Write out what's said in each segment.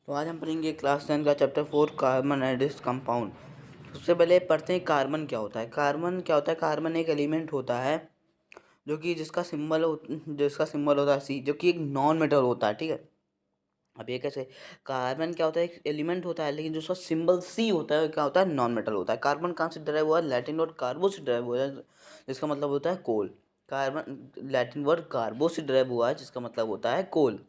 तो आज हम पढ़ेंगे क्लास 10 का chapter 4 carbon and its compound. सबसे पहले पढ़ते हैं कार्बन क्या होता है। कार्बन क्या होता है? कार्बन एक एलिमेंट होता है जो कि जिसका सिंबल होता है सी, जो कि एक नॉन मेटल होता है। ठीक है, अब ये कैसे? कार्बन क्या होता है? एक एलिमेंट होता है, लेकिन जो उसका सिंबल सी होता है क्या होता है? नॉन मेटल होता है। कार्बन कहाँ से ड्राइव हुआ है? लैटिन वर्ड कार्बो से ड्राइव हुआ है, जिसका मतलब होता है कोल। कार्बन लैटिन वर्ड कार्बो से ड्राइव हुआ है, जिसका मतलब होता है कोल।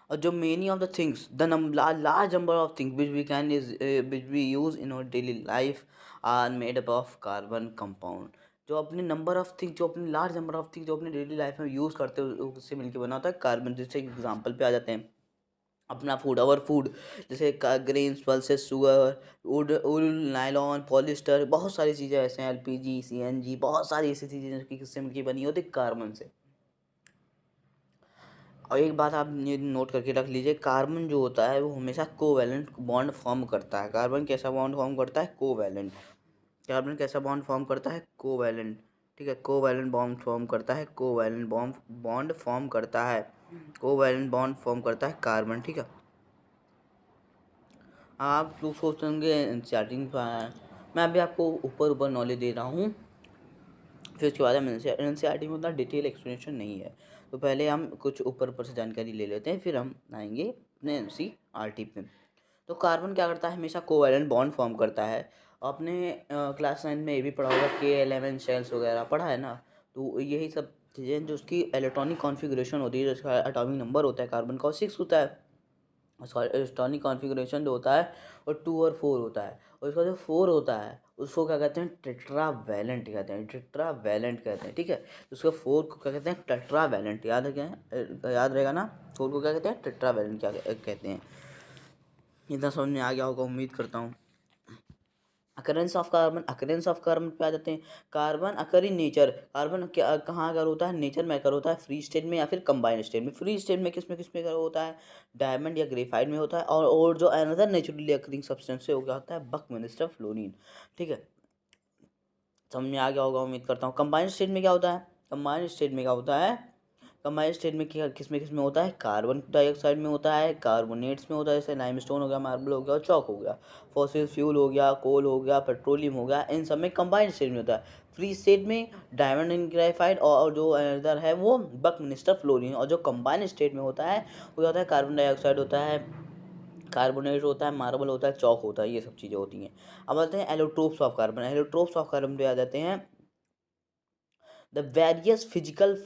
और जो many of the things the large number of things which we use in our daily life are made up of carbon compound. जो अपने नंबर ऑफ थिंग्स जो अपने लार्ज नंबर ऑफ थिंग्स जो अपने डेली लाइफ में use करते हैं उससे मिलकर बना होता है कार्बन। जैसे एग्जांपल पे आ जाते हैं अपना फूड, आवर फूड, जैसे grains, pulses, sugar, would, wool, nylon, polyester, बहुत सारी चीज़ें ऐसे हैं, एलपीजी, सीएनजी, बहुत सारी ऐसी चीज़ें जो कि किससे मिलकर बनी होती है? कार्बन से। और एक बात आप ये नोट करके रख लीजिए, कार्बन जो होता है वो हमेशा कोवैलेंट बॉन्ड फॉर्म करता है। कार्बन कैसा बॉन्ड फॉर्म करता है? कोवैलेंट। कार्बन कैसा बॉन्ड फॉर्म करता है? कोवैलेंट। ठीक है, कोवैलेंट बॉन्ड फॉर्म करता है, कोवैलेंट बॉन्ड फॉर्म करता है, कोवैलेंट बॉन्ड फॉर्म करता है कार्बन। ठीक है, आप लोग सोचेंगे एनसीईआरटी मैं अभी आपको ऊपर ऊपर नॉलेज दे रहा हूँ, फिर उसके बाद हम एनसीईआरटी में उतना डिटेल एक्सप्लेनेशन नहीं है। तो पहले हम कुछ ऊपर ऊपर से जानकारी ले लेते हैं, फिर हम आएंगे अपने एनसीईआरटी पे। तो कार्बन क्या करता है? हमेशा कोवैलेंट बॉन्ड फॉर्म करता है। आपने क्लास 9 में ये भी पढ़ा होगा, K11 शेल्स वगैरह पढ़ा है ना। तो यही सब चीज़ें जो उसकी इलेक्ट्रॉनिक कॉन्फ़िगरेशन होती है, जो उसका एटॉमिक नंबर होता है कार्बन का 6 होता है। उसका इलेक्ट्रॉनिक कॉन्फ़िगरेशन जो होता है वो 2 और 4 होता है। और उसका जो 4 होता है उसको क्या कहते हैं? टेट्रावैलेंट कहते हैं, टेट्रावैलेंट कहते हैं। ठीक है, तो उसका 4 को क्या कहते हैं? टेट्रावैलेंट। याद है क्या? याद रहेगा ना, 4 को क्या कहते हैं? टेट्रावैलेंट क्या कहते हैं। इतना समझ में आ गया होगा, उम्मीद करता हूँ। अकरेंस ऑफ कार्बन पे आ जाते हैं। Carbon occur in nature. Carbon क्या कहाँ अगर होता है? नेचर में अकर होता है, फ्री स्टेट में या फिर कंबाइंड स्टेट में। फ्री स्टेट में किस में अगर होता है? डायमंड या ग्रेफाइट में होता है। और जो अनदर नेचुरली अकरिंग सब्सटेंस है वो क्या होता है? Buckminster fluorine. ठीक है, समझ में आ गया होगा, उम्मीद करता हूँ। कंबाइंड स्टेट में क्या होता है? कंबाइंड स्टेट में क्या होता है? कंबाइंड स्टेट में क्या किस में होता है? कार्बन डाइऑक्साइड में होता है, कार्बोनेट्स में होता है, जैसे लाइमस्टोन हो गया, मार्बल हो गया और चॉक हो गया, फॉसिल फ्यूल हो गया, कोल हो गया, पेट्रोलियम हो गया, इन सब में कंबाइंड स्टेट में होता है। फ्री स्टेट में डायमंड एंड ग्रेफाइट और जो अनदर है वो बकमिस्टर फ्लोरीन। और जो कंबाइंड स्टेट में होता है वो होता है कार्बन डाइऑक्साइड होता है, कार्बोनेट होता है, मार्बल होता है, चॉक होता है, ये सब चीज़ें होती हैं। अब आते हैं allotropes of carbon. Allotropes of carbon पे आ जाते हैं the various physical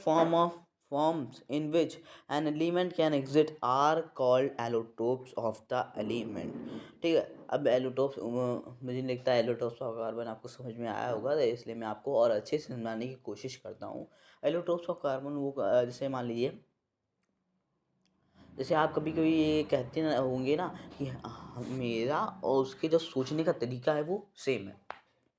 forms in which an element can exist are called allotropes of the element। ठीक है, अब एलोटोप्स मुझे लगता है एलोटोप्स ऑफ कार्बन आपको समझ में आया होगा, तो इसलिए मैं आपको और अच्छे से समझाने की कोशिश करता हूँ। एलोटोप्स ऑफ कार्बन वो जैसे मान लीजिए, जैसे आप कभी कभी ये कहते होंगे ना कि मेरा और उसके जो सोचने का तरीका है वो सेम है।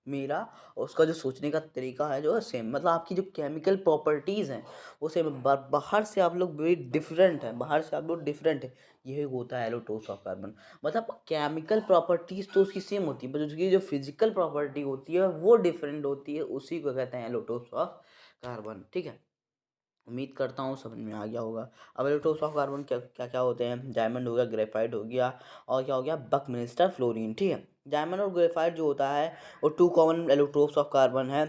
मेरा और उसका जो सोचने का तरीका है जो है सेम, मतलब आपकी जो केमिकल प्रॉपर्टीज़ हैं वो सेम है। बाहर से आप लोग वेरी डिफरेंट हैं, बाहर से आप लोग डिफरेंट है। यही होता है एलोटोप्स ऑफ कार्बन। मतलब केमिकल प्रॉपर्टीज़ तो उसकी सेम होती है, पर उसकी जो फिजिकल प्रॉपर्टी होती है वो डिफरेंट होती है, उसी को कहते हैं एलोटोप्स ऑफ कार्बन। ठीक है, उम्मीद करता हूँ समझ में आ गया होगा। अब एलोटोप्स ऑफ कार्बन क्या क्या क्या होते हैं? डायमंड हो गया, ग्रेफाइट हो गया, और क्या हो गया? Buckminster fluorine. ठीक है, डायमंड और ग्रेफाइट जो होता है वो 2 कॉमन एलोट्रोप्स ऑफ कार्बन है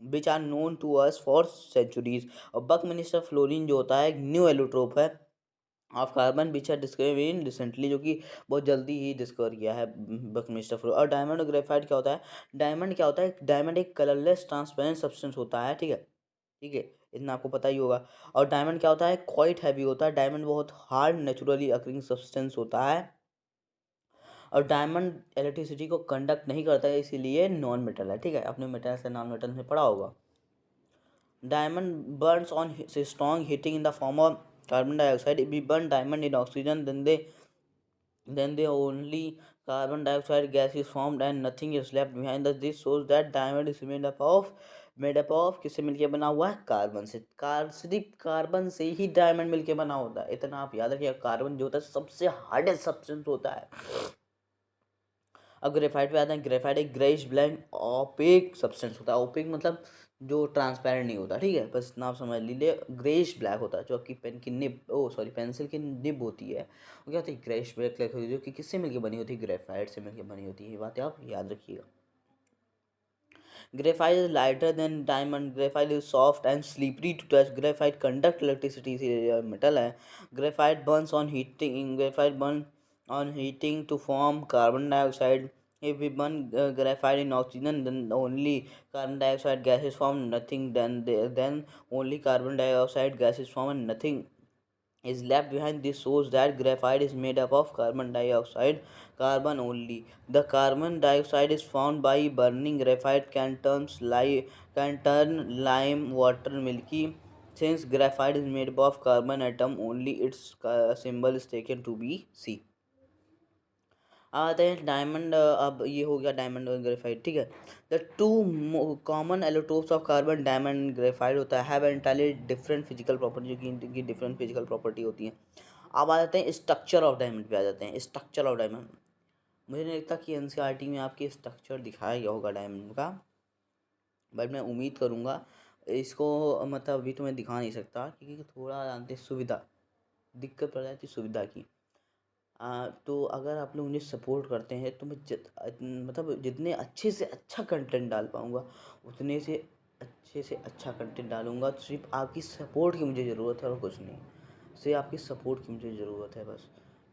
which are known to us for centuries. और बकमिस्टर फ्लोरीन जो होता है एक न्यू एलोट्रोप है ऑफ कार्बन विच है डिस्कवर इन रिसेंटली, जो कि बहुत जल्दी ही डिस्कवर किया है बकमिस्टर फ्लोरीन। और डायमंड और ग्रेफाइट क्या होता है? डायमंड क्या होता है? डायमंड एक कलरलेस ट्रांसपेरेंट सब्सटेंस होता है। ठीक है, ठीक है, इतना आपको पता ही होगा। और डायमंड क्या होता है? क्वाइट हैवी होता है। डायमंड बहुत हार्ड नेचुरली अकरिंग सब्सटेंस होता है। और डायमंड इलेक्ट्रिसिटी को कंडक्ट नहीं करता है, इसीलिए नॉन मेटल है। ठीक है, अपने मेटल से नॉन मेटल में पढ़ा होगा। Diamond burns on strong heating in the form of carbon dioxide. If we burn diamond in oxygen then they only carbon dioxide gas is formed and nothing is left behind. This shows that diamond is made up of किससे मिलके बना हुआ है? Carbon से। सिर्फ carbon से ही diamond मिलके बना होता है, इतना आप याद रखिए। कार्बन जो होता है सबसे हार्डेस्ट सब्सटेंस होता है। अब ग्रेफाइट पे आते हैं। ग्रेफाइट एक ग्रेइश ब्लैक ओपेक सब्सटेंस होता है। ओपेक मतलब जो ट्रांसपेरेंट नहीं होता, ठीक है, बस इतना आप समझ लीजिए। ग्रेइश ब्लैक होता है जो आपकी पेन की निब, ओ सॉरी, पेंसिल की निब होती है, वो क्या होती है, ग्रेइश ब्लैक होती है, जो कि किससे मिलकर बनी होती है, ग्रेफाइट से मिलकर बनी होती है। ये बात आप याद रखिएगा। Graphite is lighter than diamond. Graphite is soft and slippery to touch. Graphite conduct electricity से metal है. Graphite burns on heating. Graphite burn on heating to form carbon dioxide. If we burn graphite in oxygen, then only carbon dioxide gases form. Nothing. Then only carbon dioxide gases form and nothing is left behind. This shows that graphite is made up of carbon dioxide, carbon only. The carbon dioxide is found by burning graphite can turn lime water milky. Since graphite is made up of carbon atom only, its symbol is taken to be C. आते हैं diamond. अब ये हो गया diamond और graphite, ठीक है। The two common allotropes of carbon, diamond graphite होता है, have entirely different physical property, जो कि इनकी डिफरेंट फिजिकल प्रॉपर्टी होती है। अब आ जाते हैं स्ट्रक्चर ऑफ डायमंड पे, आ जाते हैं स्ट्रक्चर ऑफ डायमंड। मुझे नहीं लगता कि एनसीईआरटी में आपके स्ट्रक्चर दिखाया गया होगा डायमंड का, बट मैं उम्मीद करूँगा। इसको मतलब अभी तो मैं दिखा नहीं सकता क्योंकि थोड़ा जानते सुविधा दिक्कत पड़ जाती सुविधा की। तो अगर आप लोग मुझे सपोर्ट करते हैं तो मैं मतलब जितने अच्छे से अच्छा कंटेंट डाल पाऊँगा उतने से अच्छे से अच्छा कंटेंट डालूँगा। तो सिर्फ आपकी सपोर्ट की मुझे ज़रूरत है और कुछ नहीं, सिर्फ आपकी सपोर्ट की मुझे ज़रूरत है बस,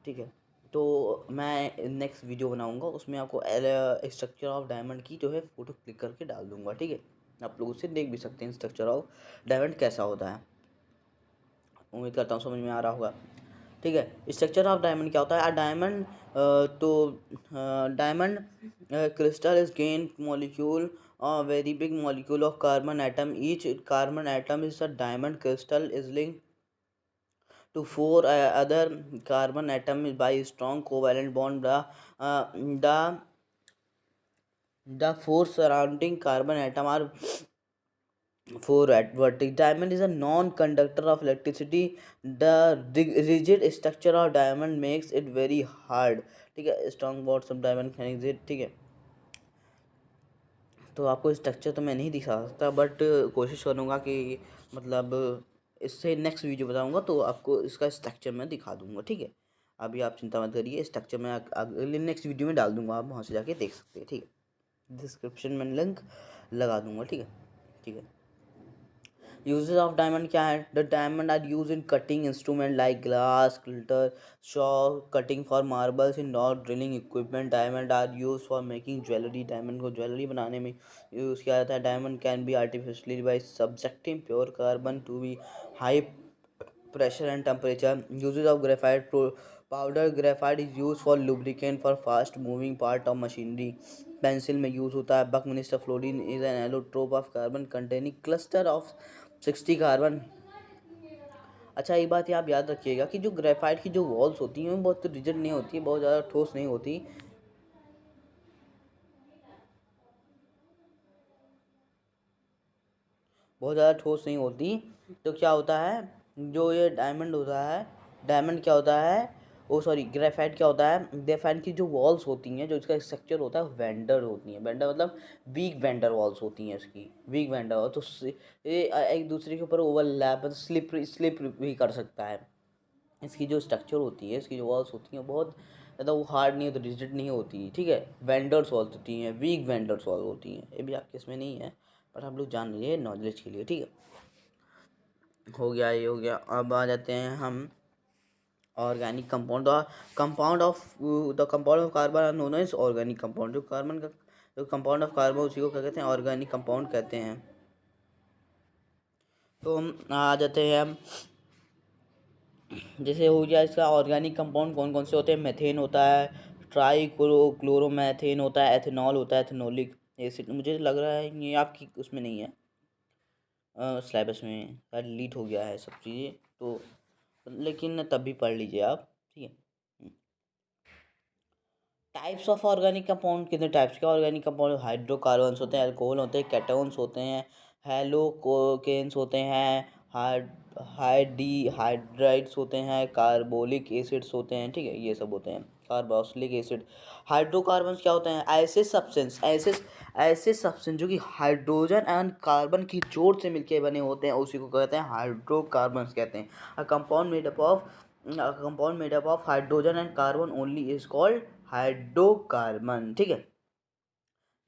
ठीक है। तो मैं नेक्स्ट वीडियो बनाऊँगा, उसमें आपको स्ट्रक्चर ऑफ डायमंड की जो है फ़ोटो क्लिक करके डाल दूँगा, ठीक है। आप लोग उससे देख भी सकते हैं स्ट्रक्चर ऑफ डायमंड कैसा होता है। उम्मीद करता हूँ समझ में आ रहा होगा, ठीक है। स्ट्रक्चर ऑफ डायमंड क्या होता है? डायमंड तो diamond crystal is gain molecule very big molecule of carbon atom, each carbon atom is a diamond crystal is linked to four other carbon atoms by strong covalent bond. The four surrounding carbon atom are four at vertex. Diamond is a non-conductor of electricity. The rigid structure of diamond makes it very hard, ठीक है। Strong bonds of diamond can exist, ठीक है। तो आपको structure तो मैं नहीं दिखा सकता, बट कोशिश करूँगा कि मतलब इससे नेक्स्ट वीडियो बताऊँगा तो आपको इसका स्ट्रक्चर मैं दिखा दूँगा, ठीक है। अभी आप चिंता मत करिए, स्ट्रक्चर मैं अगले नेक्स्ट वीडियो में डाल दूँगा, आप वहाँ से जाके देख सकते हैं, ठीक है। डिस्क्रिप्शन में लिंक लगा दूँगा, ठीक है, ठीक है। यूजेस ऑफ डायमंड क्या है? The diamond are use in cutting instrument like glass, glitter, saw, cutting for marbles, in not drilling equipment. Diamond are use for making jewellery. Diamond को ज्वेलरी बनाने में यूज़ किया जाता है। Diamond can be artificially by subjecting pure carbon to be high pressure and temperature. Uses of graphite powder. Graphite is used for lubricant for fast moving part of machinery. Pencil में use होता है। Buckminster fullerene is an allotrope of carbon containing cluster of 60 carbon. अच्छा, एक बात ये आप याद रखिएगा कि जो ग्रेफाइट की जो वॉल्स होती हैं वो बहुत रिजिड नहीं होती, बहुत ज़्यादा ठोस नहीं होती। बहुत ज़्यादा ठोस नहीं होती। तो क्या होता है, जो ये डायमंड होता है, डायमंड क्या होता है, ओ सॉरी, ग्रेफाइट क्या होता है? ग्रेफाइट की जो वॉल्स होती हैं, जो इसका स्ट्रक्चर होता है, वेंडर होती हैं। वेंडर मतलब वीक वेंडर वॉल्स होती हैं इसकी, वीक वेंडर। तो ये एक दूसरे के ऊपर ओवरलैप, स्लिप भी कर सकता है। इसकी जो स्ट्रक्चर होती है, इसकी जो वॉल्स होती हैं, बहुत ज़्यादा वो हार्ड नहीं होती, रिजिड नहीं होती, ठीक है। वेंडर्स वॉल्स होती हैं, वीक वेंडर्स वॉल होती हैं। ये भी आपके इसमें नहीं है, पर आप लोग जान लीजिए नॉलेज के लिए, ठीक है। हो गया, ये हो गया। अब आ जाते हैं हम organic compound. The compound of carbon are known as organic compound. जो कार्बन का जो कंपाउंड ऑफ कार्बन उसी को क्या कहते हैं? ऑर्गेनिक कंपाउंड कहते हैं। तो हम आ जाते हैं हम, जैसे हो गया इसका ऑर्गेनिक कंपाउंड कौन कौन से होते हैं? मेथेन होता है, ट्राई क्लोरोमेथेन होता है, एथेनॉल होता है, एथेनोलिक एसिड। मुझे लग रहा है ये आपकी उसमें नहीं है, सिलेबस में शायद डिलीट हो गया है सब चीज़ें, तो लेकिन तब भी पढ़ लीजिए आप, ठीक है। टाइप्स ऑफ ऑर्गेनिक कंपाउंड, कितने टाइप्स के ऑर्गेनिक कंपाउंड? हाइड्रोकार्बन्स होते हैं, अल्कोहल होते हैं, केटोन्स होते हैं, हेलोकेन्स होते हैं, हाइड्राइड्स होते हैं, कार्बोलिक एसिड्स होते हैं, ठीक है, ये सब होते हैं। Carboxylic acid. हाइड्रोकार्बन क्या होते हैं? ऐसे सब्सटेंस जो कि हाइड्रोजन एंड कार्बन की जोड़ से मिलकर बने होते हैं, उसी को कहते हैं हाइड्रोकार्बन कहते हैं। A compound made up of hydrogen and carbon only is called hydrocarbon. ठीक है,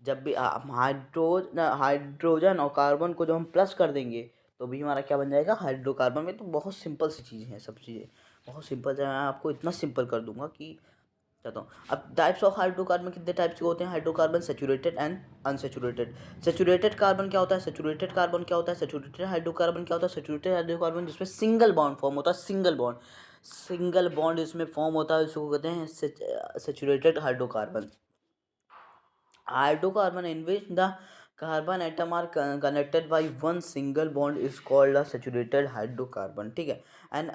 जब भी हम हाइड्रोजन और कार्बन को जब हम प्लस कर देंगे तो भी हमारा क्या बन जाएगा? हाइड्रोकार्बन। में तो बहुत सिंपल सी चीज़ें हैं, सब चीज़ें बहुत सिंपल है। मैं आपको इतना सिंपल कर दूंगा कि चाहता हूँ। अब टाइप्स ऑफ हाइड्रोकार्बन कितने टाइप्स के होते हैं? Hydrocarbon saturated and unsaturated. Saturated carbon क्या होता है? सैचुरेटेड हाइड्रोकार्बन क्या होता है? सैचुरेटेड हाइड्रोकार्बन जिसमें सिंगल बॉन्ड फॉर्म होता है, सिंगल बॉन्ड इसमें फॉर्म होता है, उसको कहते हैं saturated hydrocarbon. Hydrocarbon in which the carbon atom are connected by one single bond is called a saturated hydrocarbon. ठीक है, an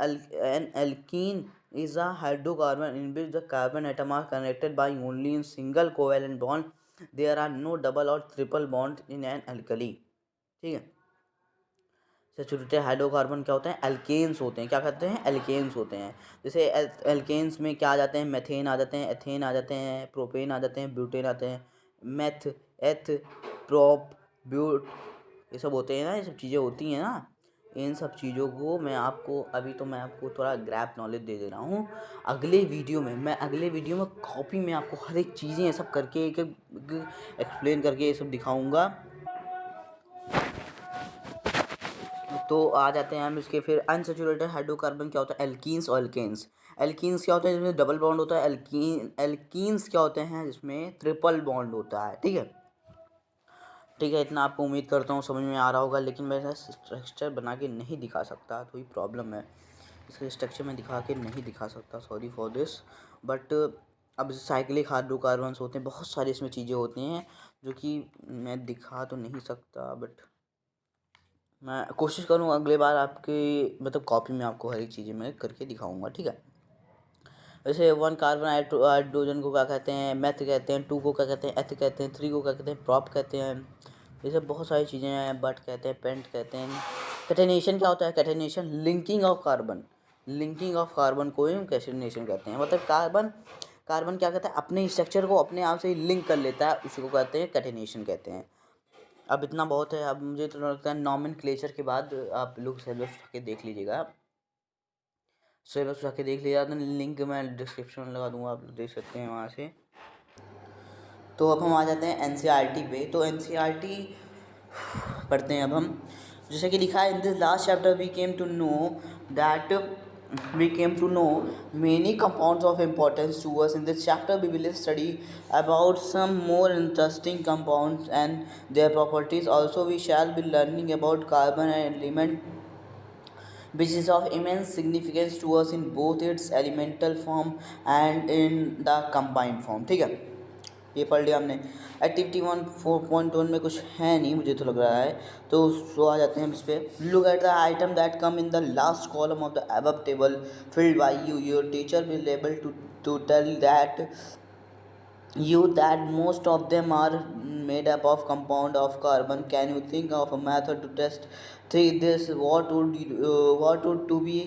alkene is a hydrocarbon in which the carbon atom are connected by only in single covalent bond. There are no double or triple bonds in an alkali. ठीक है, saturated hydrocarbon क्या होते हैं? Alkanes होते हैं। क्या कहते हैं? एल्केन्स होते हैं। जैसे एल्केन्स में क्या आ जाते हैं? मेथेन आ जाते हैं, एथेन आ जाते हैं, प्रोपेन आ जाते हैं, ब्यूटेन आते हैं, मेथ, एथ, प्रोप, ब्यूट, ये सब होते हैं ना, ये सब चीज़ें होती हैं ना। इन सब चीज़ों को मैं आपको थोड़ा ग्रैप नॉलेज दे दे रहा हूँ। अगले वीडियो में कॉपी में आपको हर एक चीज़ें ये सब करके एक एक्सप्लेन करके ये सब दिखाऊँगा। तो आ जाते हैं हम इसके फिर अनसैचुरेटेड हाइड्रोकार्बन क्या होता है? एल्कीन्स और एल्केन्स। एल्कीन्स क्या होते हैं? जिसमें डबल बॉन्ड होता है। एल्कीन्स क्या होते हैं? जिसमें ट्रिपल बॉन्ड होता है। ठीक है, इतना आपको उम्मीद करता हूँ समझ में आ रहा होगा, लेकिन मैं स्ट्रक्चर बना के नहीं दिखा सकता, तो ये प्रॉब्लम है। इसका स्ट्रक्चर मैं दिखा के नहीं दिखा सकता, सॉरी फॉर दिस। बट अब साइक्लिक हाइड्रोकार्बन्स होते हैं, बहुत सारी इसमें चीज़ें होती हैं जो कि मैं दिखा तो नहीं सकता, बट मैं कोशिश करूँगा अगली बार आपकी मतलब कॉपी में आपको हर एक चीज़ें मैं करके दिखाऊंगा। ठीक है, वैसे 1 कार्बन हाइड्रोजन को क्या कहते हैं? मेथ कहते हैं। 2 को क्या कहते हैं? एथ कहते हैं। 3 को क्या कहते हैं? प्रॉप कहते हैं। ये सब बहुत सारी चीज़ें हैं। बट कहते हैं, पेंट कहते हैं। कैटेनेशन क्या होता है? कैटेनेशन लिंकिंग ऑफ कार्बन को ही कैटेनेशन कहते हैं। मतलब कार्बन क्या कहता है? अपने स्ट्रक्चर को अपने आप से ही लिंक कर लेता है, उसी को कहते हैं कैटेनेशन कहते हैं। अब इतना बहुत है। अब मुझे तो लगता है नॉमेनक्लेचर के बाद आप लोग सिलेबस उठा के देख लीजिएगा, लिंक मैं डिस्क्रिप्शन में लगा दूंगा, आप लोग देख सकते हैं वहाँ से। तो अब हम आ जाते हैं एनसीईआरटी पे। तो एनसीईआरटी पढ़ते हैं अब हम। जैसे कि लिखा है, in this last chapter we came to know many compounds of importance to us. In this chapter we will study about some more interesting compounds and their properties. Also we shall be learning about carbon, an element which is of immense significance to us in both its elemental form and in the combined form. ठीक है, ये पढ़ लिया हमने। Activity 1.4.1 में कुछ है नहीं, मुझे तो लग रहा है, तो आ जाते हैं हम इस पर। Look at the item that come in the last column of the above table filled by you. Your teacher will able to tell that most of them are made up of compound of carbon. Can you think of a method to test this? What would to be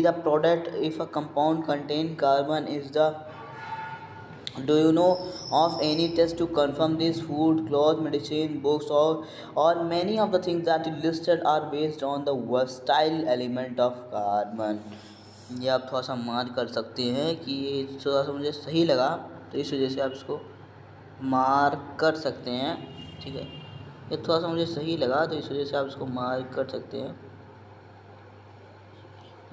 the product if a compound contain carbon is the? Do you know of any test to confirm this? Food, clothes, medicine, books, or many of the things that you listed are based on the versatile element of carbon. ये आप थोड़ा सा mark कर सकते हैं कि ये थोड़ा सा मुझे सही लगा, तो इस वजह से आप इसको मार्क कर सकते हैं। ठीक है, ये थोड़ा सा मुझे सही लगा, तो इस वजह से आप इसको मार्क कर सकते हैं।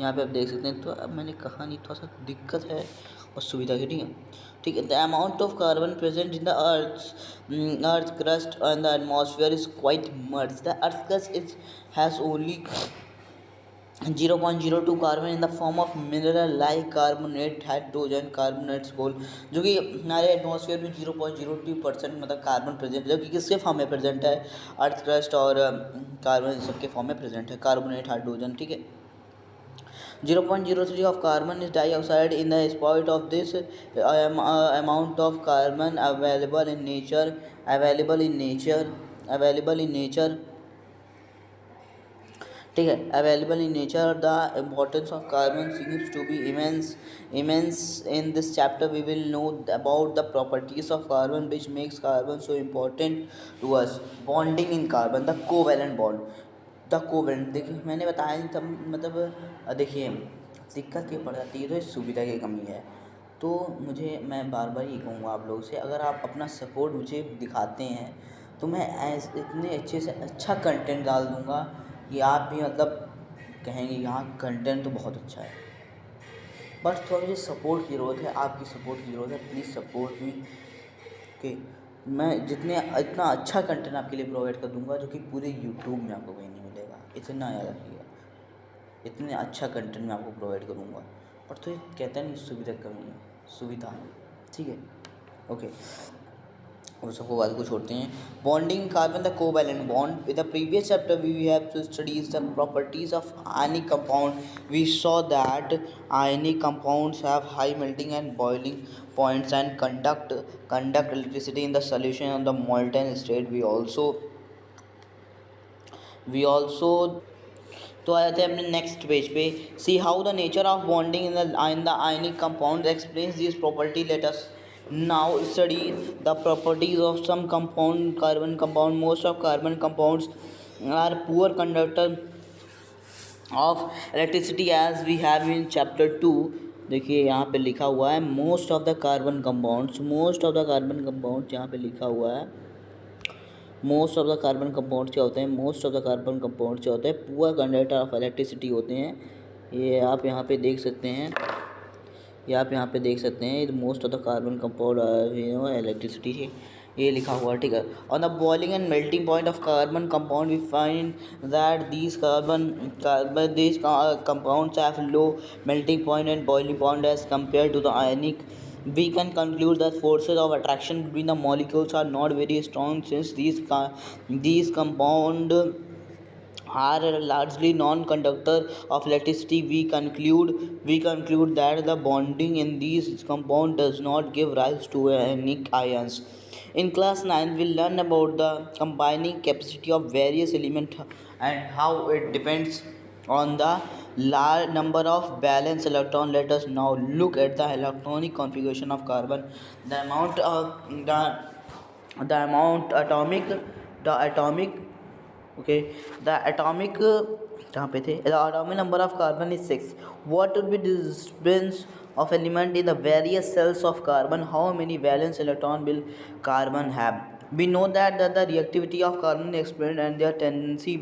यहाँ पे आप देख सकते हैं। तो अब मैंने कहा नहीं, थोड़ा सा दिक्कत है और सुविधा की। ठीक है, the amount of carbon present in the earth crust and the atmosphere is quite much. The earth crust is has only 0.02 carbon in the form of mineral like carbonate, hydrogen, carbonates coal, जो कि हमारे atmosphere में 0.02% मतलब carbon present है, जो कि किसके form में प्रेजेंट है? अर्थ क्रस्ट और कार्बन सबके फॉर्म में प्रेजेंट है, कार्बोनेट, हाइड्रोजन। ठीक है, 0.03 of carbon is dioxide in the spout of this amount of carbon available in nature ठीक है। Available in nature the importance of carbon seems to be immense in this chapter we will know about the properties of carbon which makes carbon so important to us. Bonding in carbon, the covalent bond, the covalent, देखिए मैंने बताया नहीं तब, मतलब देखिए दिक्कत ये पड़ जाती है तो इस सुविधा की कमी है। तो मैं बार बार ये कहूँगा आप लोगों से, अगर आप अपना सपोर्ट मुझे दिखाते हैं तो मैं इतने अच्छे से अच्छा कंटेंट डाल दूँगा कि आप भी मतलब कहेंगे यहाँ कंटेंट तो बहुत अच्छा है। बस थोड़ा मुझे सपोर्ट की ज़रूरत है, आपकी सपोर्ट की ज़रूरत है। प्लीज़ सपोर्ट मी कि मैं इतना अच्छा कंटेंट आपके लिए प्रोवाइड कर दूंगा जो कि पूरे यूट्यूब में आपको कहीं नहीं मिलेगा। इतना याद रखिएगा, इतने अच्छा कंटेंट मैं आपको प्रोवाइड करूँगा। पर तो ये कहता नहीं सुविधा की कमी है, सुविधा, ठीक है, ओके। और सबको बात को छोड़ते हैं। Bonding carbon the covalent bond, with the previous chapter we have to studies the properties of ionic compound. We saw that ionic compounds have high melting and boiling points and conduct electricity in the solution on the molten state। we also तो आ जाते हैं अपने next page पे। See how the nature of bonding in the ionic compound explains this property. Let us now study the properties of some compound, carbon compound. Most of carbon compounds are poor conductor of electricity as we have in chapter 2। देखिए यहाँ पे लिखा हुआ है most of the carbon compounds, most of the carbon compounds यहाँ पे लिखा हुआ है। Most of the carbon compounds क्या होते हैं? Most of the carbon compounds क्या होते हैं? पुअर कंडक्टर ऑफ इलेक्ट्रिसिटी होते हैं। ये आप यहाँ पे देख सकते हैं, most of the carbon compound electricity है, ये लिखा हुआ है, ठीक है। On the boiling and melting point of carbon compound we find that these compounds have low melting point and boiling point as compare to the ionic. We can conclude that forces of attraction between the molecules are not very strong since these compounds are largely non-conductor of electricity. We conclude that the bonding in these compounds does not give rise to ionic ions. In class 9 we learn about the combining capacity of various elements and how it depends on the large number of valence electron. Let us now look at the electronic configuration of carbon. The amount of the amount atomic okay, the atomic कहाँ पे थे? The atomic number of carbon is 6. What would be the distance of element in the various cells of carbon? How many valence electron will carbon have? We know that the reactivity of carbon is explained and their tendency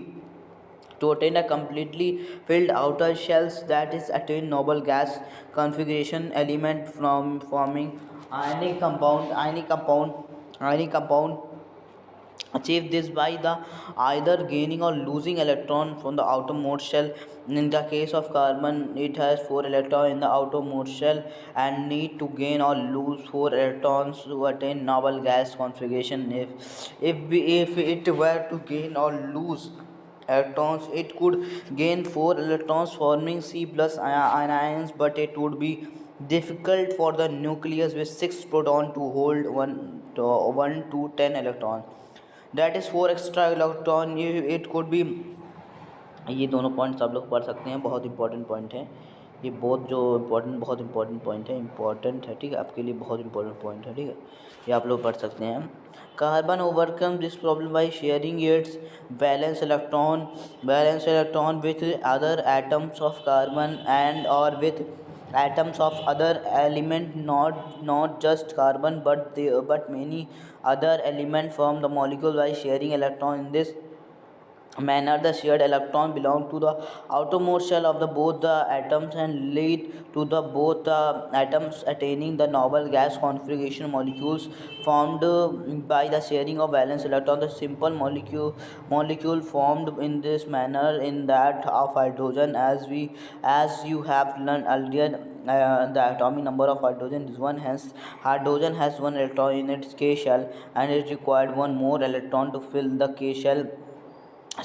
to attain a completely filled outer shells, that is attain noble gas configuration element from forming ionic compound achieve this by the either gaining or losing electron from the outermost shell. In the case of carbon, it has 4 electrons in the outermost shell and need to gain or lose 4 electrons to attain noble gas configuration. If it were to gain or lose electrons, it could gain 4 electrons forming C plus ions, but it would be difficult for the nucleus with 6 proton to hold 1 to 10 electron, that is 4 extra electron. It could be, ये दोनों points आप लोग पढ़ सकते हैं, बहुत important point है ये, बहुत इंपॉर्टेंट पॉइंट है, ठीक है, आपके लिए बहुत इंपॉर्टेंट पॉइंट है, ठीक है, ये आप लोग पढ़ सकते हैं। Carbon overcome this problem by sharing it's valence electron with other atoms of carbon and और with atoms of other element, not just carbon but many other element form the molecule by sharing electron. In this manner the shared electron belong to the outermost shell of the both the atoms and lead to the both the atoms attaining the noble gas configuration. Molecules formed by the sharing of valence electron, the simple molecule formed in this manner in that of hydrogen. As you have learned earlier, the atomic number of hydrogen is 1, hence hydrogen has 1 electron in its k shell and it required 1 more electron to fill the k shell.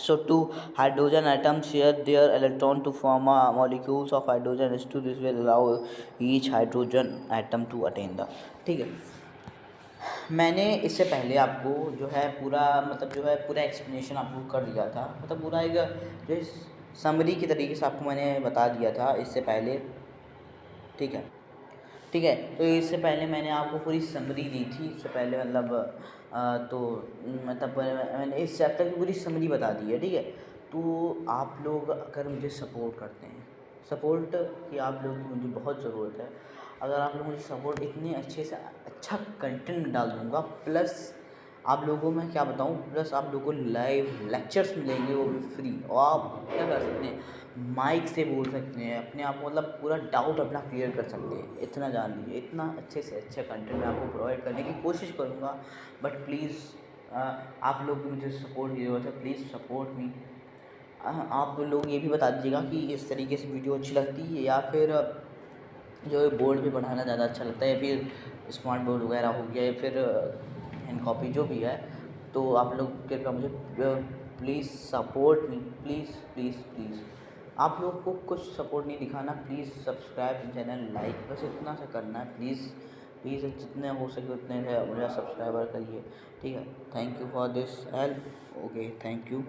So two hydrogen atoms share their electron to form a molecules of hydrogen s2. This will allow each hydrogen atom to attain the, ठीक है। मैंने इससे पहले आपको जो है पूरा explanation आपको कर दिया था, मतलब पूरा एक जो समरी के तरीके से आपको मैंने बता दिया था इससे पहले, ठीक है। ठीक है, तो इससे पहले मैंने आपको पूरी समरी दी थी, इससे पहले मतलब तो मतलब मैंने इस चैप्टर की पूरी समरी बता दी है, ठीक है। तो आप लोग अगर मुझे सपोर्ट करते हैं, सपोर्ट की आप लोगों की मुझे बहुत ज़रूरत है। अगर आप लोग मुझे सपोर्ट, इतने अच्छे से अच्छा कंटेंट डाल दूँगा, प्लस आप लोगों को मैं क्या बताऊँ, प्लस आप लोगों को लाइव लेक्चर्स मिलेंगे, वो भी फ्री। और आप क्या कर सकते हैं, माइक से बोल सकते हैं, अपने आप को मतलब पूरा डाउट अपना क्लियर कर सकते हैं। इतना जान लीजिए, इतना अच्छे से अच्छा कंटेंट मैं आपको प्रोवाइड करने की कोशिश करूँगा। बट प्लीज़ आप लोग की मुझे सपोर्ट की ज़रूरत है, प्लीज़ सपोर्ट मी। आप लोग ये भी बता दीजिएगा कि इस तरीके से वीडियो अच्छी लगती है, या फिर जो है बोर्ड पे पढ़ाना ज़्यादा अच्छा लगता है, या फिर स्मार्ट बोर्ड वगैरह हो गया, या फिर हैंड कॉपी जो भी है। तो आप लोग कृपया मुझे please support me, please please please. आप लोग को कुछ सपोर्ट नहीं दिखाना, प्लीज़ सब्सक्राइब चैनल, लाइक, बस इतना सा करना है प्लीज़। प्लीज़ जितने हो सके उतने से मुझे सब्सक्राइबर करिए, ठीक है। Thank you for this help. Okay, thank you.